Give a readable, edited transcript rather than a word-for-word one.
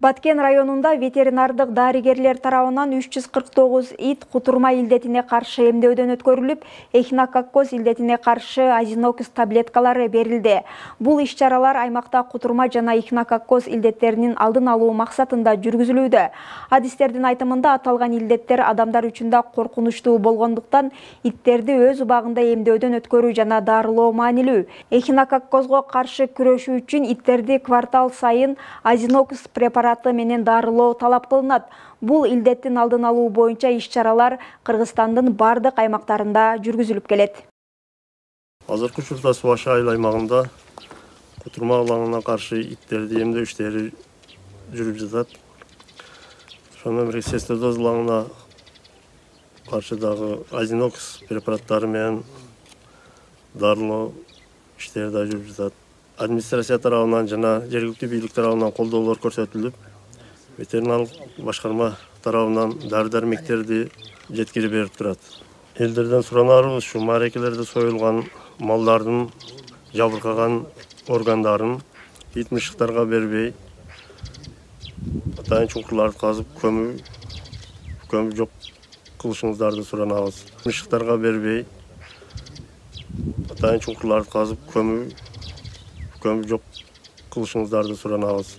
Баткен районунда ветеринардык дарыгерлер тарабынан 349 ит кутурма илдетине каршы эмдөөдөн өткөрүлүп, эхинококкоз илдетине каршы азинокс таблеткалары берилди. Бул иш-чаралар аймакта кутурма жана эхинококкоз илдеттеринин алдын алуу максатында жүргүзүлүүдө. Адистердин айтымында аталган илдеттер адамдар үчүн да коркунучтуу болгондуктан иттерди өз убагында эмдөөдөн өткөрүү жана дарылоо маанилүү. Эхинококкозго каршы күрөшүү үчүн иттерди квартал сайын азинокс препараты менен дарылоо талап кылынат. Бул илдеттин алдын алуу боюнча иш-чаралар Кыргызстандын бардык аймактарында жүргүзүлүп келет. Азыркы учурда Субашы айыл аймагында кутурма алаңына каршы иттерди эмдөө иштери жүрүп жатат. Ошондон бери сестодоз алаңына каршы дагы азинокс препараттары менен дарылоо иштери да жүрүп жатат. Администрация тарабынан жана жергиликтүү бийлик тарабынан колдоолор көрсөтүлүп, ветеринарлык башкарма тарабынан дары-дармектерди жеткирип берип турат. Элдерден суранарыбыз ушу мааракелерде союлган малдардын жабыркаган органдарын ит мышыктарга бербей, атайын чуңкурларды казып көмүү жок кылышыңыздарды суранабыз. Мышыктарга бербей, атайын чуңкурларды казып көмүү жок кылышыңыздарды суранабыз.